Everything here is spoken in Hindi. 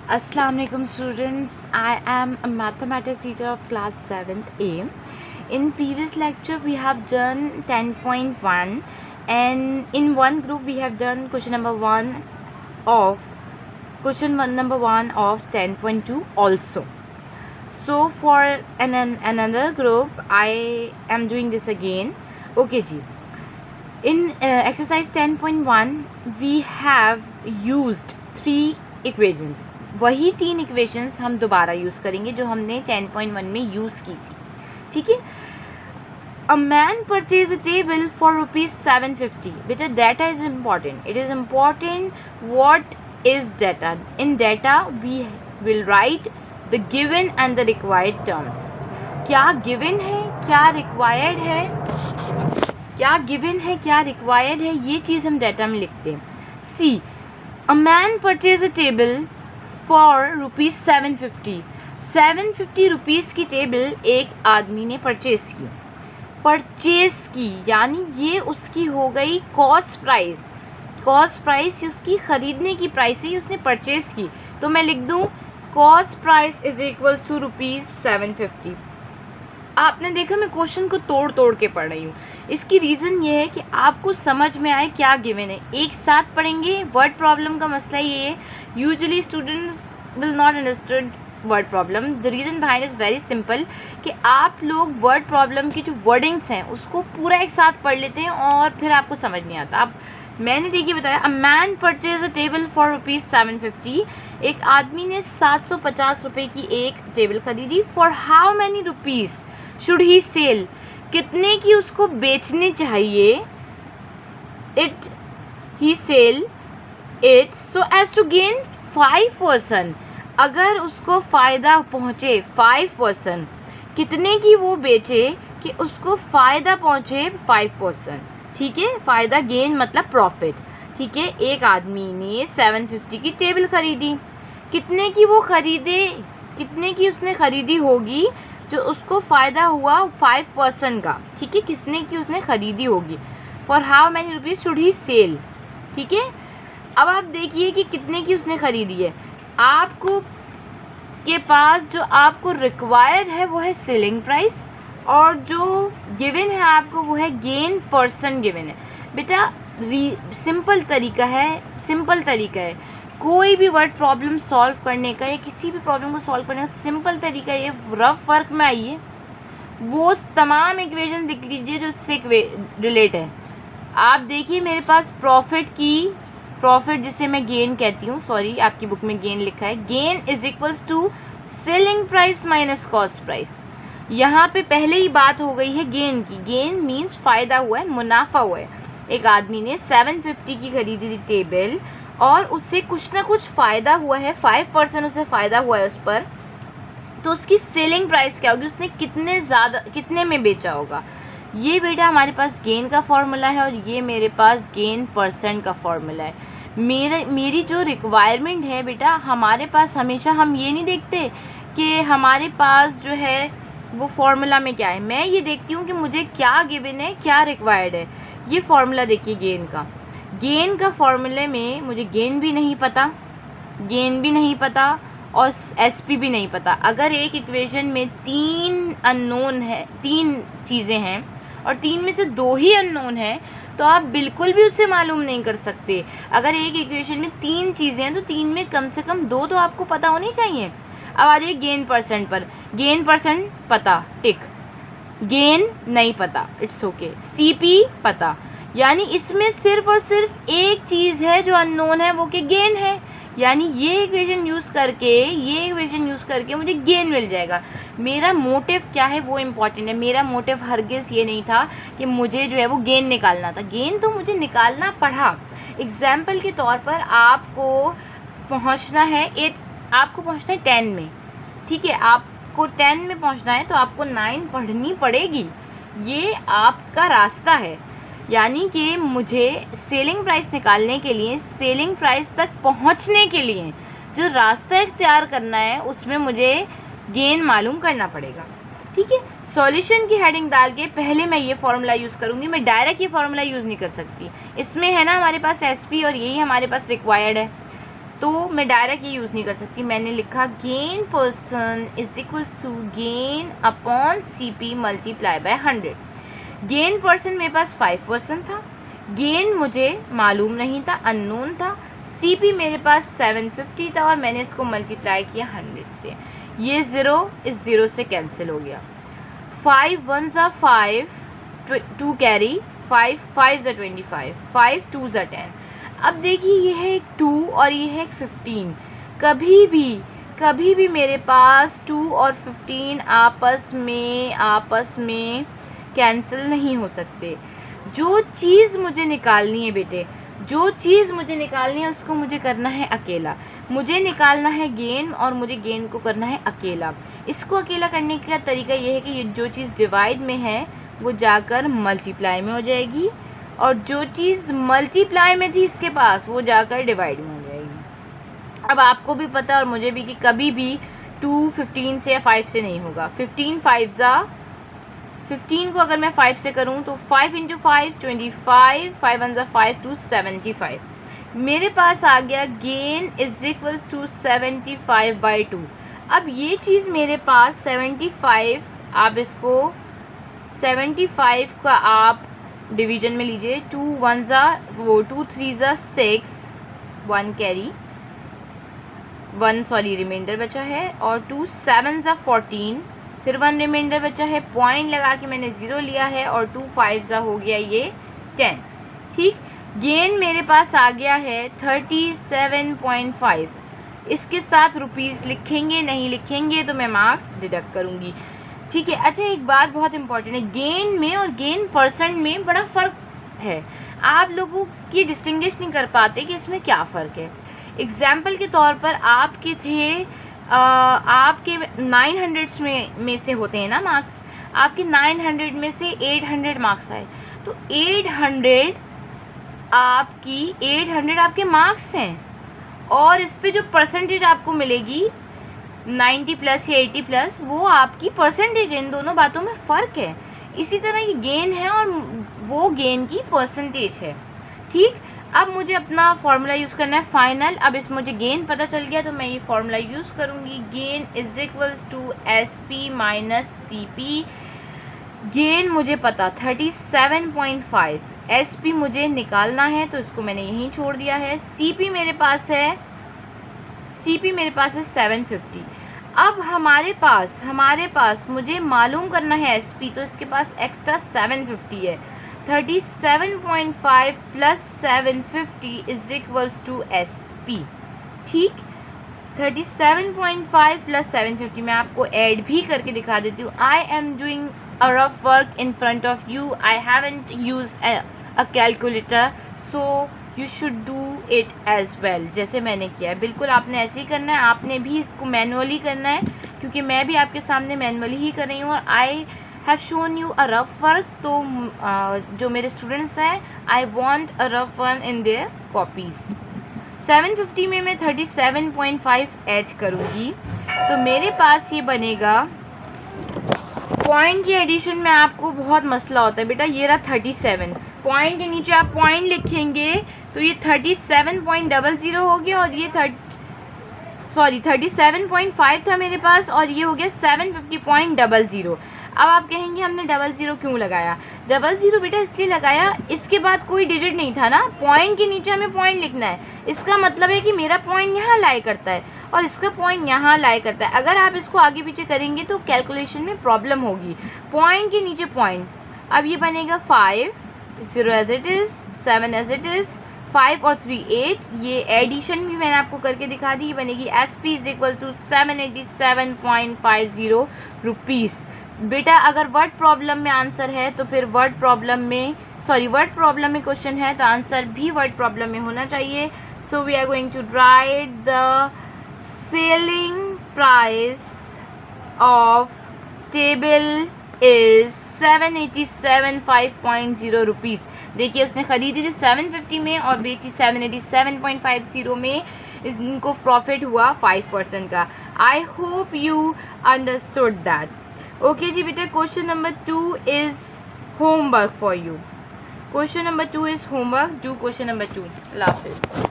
Assalamualaikum students, I am a mathematics teacher of class 7th A. In previous lecture we have done 10.1 and in one group we have done question number 1 of 10.2 also. So for another group I am doing this again. Okay ji. In exercise 10.1 we have used 3 equations. वही 3 इक्वेशंस हम दोबारा यूज़ करेंगे जो हमने 10.1 में यूज़ की थी. ठीक है. A man purchase a table for ₹750. बेटा data is important. It is important. What is data? In data we will write the given and the required terms. क्या गिवन है, क्या रिक्वायर्ड है, क्या गिवन है, क्या रिक्वायर्ड है, ये चीज़ हम डाटा में लिखते हैं. See, a man purchase a table for ₹750. 750 rupees की टेबल एक आदमी ने परचेज की यानी ये उसकी हो गई कॉस्ट प्राइस. कॉस्ट प्राइस उसकी ख़रीदने की प्राइस है, उसने परचेज की. तो मैं लिख दूँ cost price is equals to ₹750. आपने देखा मैं क्वेश्चन को तोड़ के पढ़ रही हूँ. इसकी रीज़न ये है कि आपको समझ में आए क्या गिवन है. एक साथ पढ़ेंगे. वर्ड प्रॉब्लम का मसला ये है, usually students will not understood word problem. The reason behind is very simple कि आप लोग वर्ड प्रॉब्लम की जो वर्डिंग्स हैं उसको पूरा एक साथ पढ़ लेते हैं और फिर आपको समझ नहीं आता. अब मैंने देखिए बताया, अ man purchase a table for ₹750. एक आदमी ने 750 रुपये की एक टेबल खरीदी. For how many rupees should he sell? कितने की उसको बेचने चाहिए? It he sell it so as to gain 5%. अगर उसको फ़ायदा पहुँचे 5%, कितने की वो बेचे कि उसको फ़ायदा पहुँचे 5%. ठीक है. फ़ायदा गेन मतलब प्रॉफिट. ठीक है. एक आदमी ने 750 की टेबल खरीदी. कितने की वो खरीदे, कितने की उसने खरीदी होगी जो उसको फ़ायदा हुआ 5% का. ठीक है. कितने की उसने खरीदी होगी. For how many rupees should he sell. ठीक है. अब आप देखिए कि कितने की उसने खरीदी है. आपको के पास जो आपको रिक्वायर्ड है वो है सेलिंग प्राइस और जो गिवन है आपको वो है गेन परसेंट गिवन है. बेटा सिंपल तरीका है. कोई भी वर्ड प्रॉब्लम सॉल्व करने का या किसी भी प्रॉब्लम को सॉल्व करने का सिंपल तरीका ये. रफ वर्क में आइए, वो तमाम इक्वेशन लिख लीजिए जो इससे रिलेट है. आप देखिए मेरे पास प्रॉफिट जिसे मैं गेन कहती हूँ, सॉरी आपकी बुक में गेन लिखा है. Gain is equals to selling price minus cost price. यहाँ पे पहले ही बात हो गई है गेन की. गेन मीन्स फ़ायदा हुआ है, मुनाफा हुआ है. एक आदमी ने 750 की खरीदी थी टेबल और उससे कुछ ना कुछ फ़ायदा हुआ है, 5% उसे फ़ायदा हुआ है उस पर. तो उसकी सेलिंग प्राइस क्या होगी, उसने कितने में बेचा होगा. ये बेटा हमारे पास गेन का फॉर्मूला है और ये मेरे पास गेन परसेंट का फॉर्मूला है. मेरी जो रिक्वायरमेंट है बेटा, हमारे पास हमेशा हम ये नहीं देखते कि हमारे पास जो है वो फॉर्मूला में क्या है. मैं ये देखती हूँ कि मुझे क्या गिवन है, क्या रिक्वायर्ड है. ये फॉर्मूला देखिए गेन का फॉर्मूले में मुझे गेन भी नहीं पता और एसपी भी नहीं पता. अगर एक इक्वेशन में 3 अननोन है, 3 चीज़ें हैं और 3 में से 2 ही अननोन है तो आप बिल्कुल भी उससे मालूम नहीं कर सकते. अगर एक इक्वेशन में 3 चीज़ें हैं तो 3 में कम से कम 2 तो आपको पता होनी चाहिए. अब आ जाइए गेन परसेंट पर. गेन परसेंट पता, टिक. गेन नहीं पता, इट्स ओके. सीपी पता. यानी इसमें सिर्फ और सिर्फ एक चीज़ है जो अननोन है, वो कि गेन है. यानी ये इक्वेशन यूज़ करके मुझे गेन मिल जाएगा. मेरा मोटिव क्या है वो इम्पॉर्टेंट है. मेरा मोटिव हरगिज़ ये नहीं था कि मुझे जो है वो गेन निकालना था. गेन तो मुझे निकालना पड़ा. एग्जाम्पल के तौर पर आपको पहुंचना है 10 में. ठीक है. आपको 10 में पहुंचना है तो आपको 9 पढ़नी पड़ेगी. ये आपका रास्ता है. यानी कि मुझे सेलिंग प्राइस निकालने के लिए, सेलिंग प्राइस तक पहुंचने के लिए जो रास्ता इख्तियार करना है उसमें मुझे गेन मालूम करना पड़ेगा. ठीक है. सॉल्यूशन की हेडिंग डाल के पहले मैं ये फार्मूला यूज़ करूँगी. मैं डायरेक्ट ये फार्मूला यूज़ नहीं कर सकती. इसमें है ना हमारे पास एसपी और यही हमारे पास रिक्वायर्ड है. तो मैं डायरेक्ट ये यूज़ नहीं कर सकती, मैंने लिखा gain percent is equals to gain upon CP multiply by 100। Gain percent मेरे पास 5% था, गेन मुझे मालूम नहीं था, अननोन था, CP मेरे पास 750 था और मैंने इसको मल्टीप्लाई किया 100 से। ये 0 इस 0 से कैंसिल हो गया। 5 1s are 5, 2 carry, 5 5s are 25, 5 2s are 10। अब देखिए ये है एक 2 और ये है एक 15। कभी भी मेरे पास 2 और 15 आपस में कैंसिल नहीं हो सकते। जो चीज़ मुझे निकालनी है बेटे, जो चीज़ मुझे निकालनी है उसको मुझे करना है अकेला। मुझे निकालना है गेन और मुझे गेन को करना है अकेला। इसको अकेला करने का तरीका ये है कि ये जो चीज़ डिवाइड में है वो जाकर मल्टीप्लाई में हो जाएगी और जो चीज़ मल्टीप्लाई में थी इसके पास वो जाकर डिवाइड में हो जाएगी। अब आपको भी पता और मुझे भी कि कभी भी 2 15 से या 5 से नहीं होगा। 15 को अगर मैं 5 से करूं तो 5 × 5 25, 5 1s 5 2 75। मेरे पास आ गया गेन इज इक्वल्स टू 75/2। अब ये चीज़ मेरे पास 75, आप इसको 75 का आप डिवीजन में लीजिए। 2 1s 2 3s 6, 1 carry, 1 sorry reminder बचा है, और 2 7s 14, फिर 1 रिमाइंडर बचा है, पॉइंट लगा के मैंने 0 लिया है, और 2 5s हो गया ये 10। ठीक, गेन मेरे पास आ गया है 37.5। इसके साथ रुपीज़ लिखेंगे नहीं लिखेंगे तो मैं मार्क्स डिडक्ट करूँगी। ठीक है। अच्छा, एक बात बहुत इंपॉर्टेंट है, गेन में और गेन परसेंट में बड़ा फ़र्क है। आप लोगों की डिस्टिंग्विश नहीं कर पाते कि इसमें क्या फ़र्क है। एग्जाम्पल के तौर पर आपके थे आपके 900 में से होते हैं ना मार्क्स, आपके 900 में से 800 मार्क्स आए, तो 800 आपके मार्क्स हैं, और इस पे जो परसेंटेज आपको मिलेगी 90+ या 80+, वो आपकी परसेंटेज है। इन दोनों बातों में फ़र्क है। इसी तरह ये गेन है और वो गेन की परसेंटेज है। ठीक, अब मुझे अपना फॉर्मूला यूज़ करना है फाइनल। अब इस मुझे गेन पता चल गया तो मैं ये फॉर्मूला यूज़ करूँगी। Gain is equals to SP - CP। Gain मुझे पता 37.5, SP मुझे निकालना है तो इसको मैंने यहीं छोड़ दिया है। CP मेरे पास है 750। अब हमारे पास मुझे मालूम करना है SP, तो इसके पास एक्स्ट्रा 750 है। 37.5 + 750 इज इक्वल्स टू SP। ठीक, 37.5 + 750 मैं आपको ऐड भी करके दिखा देती हूँ। I am doing a rough work in front of you, I haven't use a calculator, so you should do it as well. जैसे मैंने किया है बिल्कुल आपने ऐसे ही करना है। आपने भी इसको मैनुअली करना है, क्योंकि मैं भी आपके सामने मैनुअली ही कर रही हूँ और I have shown you a rough work. तो जो मेरे स्टूडेंट्स हैं, I want a rough one in their copies. 750 में मैं 37.5 ऐड करूँगी तो मेरे पास ये बनेगा। पॉइंट की एडिशन में आपको बहुत मसला होता है बेटा। ये रहा 37, पॉइंट के नीचे आप पॉइंट लिखेंगे तो ये 37.00 हो गया, और ये 37.5 था मेरे पास, और ये हो गया 750.00। अब आप कहेंगे हमने 00 क्यों लगाया? 00 बेटा इसलिए लगाया, इसके बाद कोई डिजिट नहीं था ना, पॉइंट के नीचे हमें पॉइंट लिखना है। इसका मतलब है कि मेरा पॉइंट यहाँ लाई करता है और इसका पॉइंट यहाँ लाई करता है। अगर आप इसको आगे पीछे करेंगे तो कैलकुलेशन में प्रॉब्लम होगी। पॉइंट के नीचे पॉइंट, अब ये बनेगा 5, 0 as it is, 7 as it is, 5 और 3 8। ये एडिशन भी मैंने आपको करके दिखा दी। ये बनेगी SP = 787.50 रुपीज़। बेटा अगर वर्ड प्रॉब्लम में आंसर है तो फिर वर्ड प्रॉब्लम में क्वेश्चन है तो आंसर भी वर्ड प्रॉब्लम में होना चाहिए। So we are going to write the selling price of table is 787.50 rupees. देखिए उसने ख़रीदी थी 750 में और बेची 787.50 में। इनको प्रॉफिट हुआ 5% का। I hope you understood that. Okay जी बेटा, question number 2 is homework for you. Question number 2 is homework. Do question number 2। अल्लाह हाफिज़।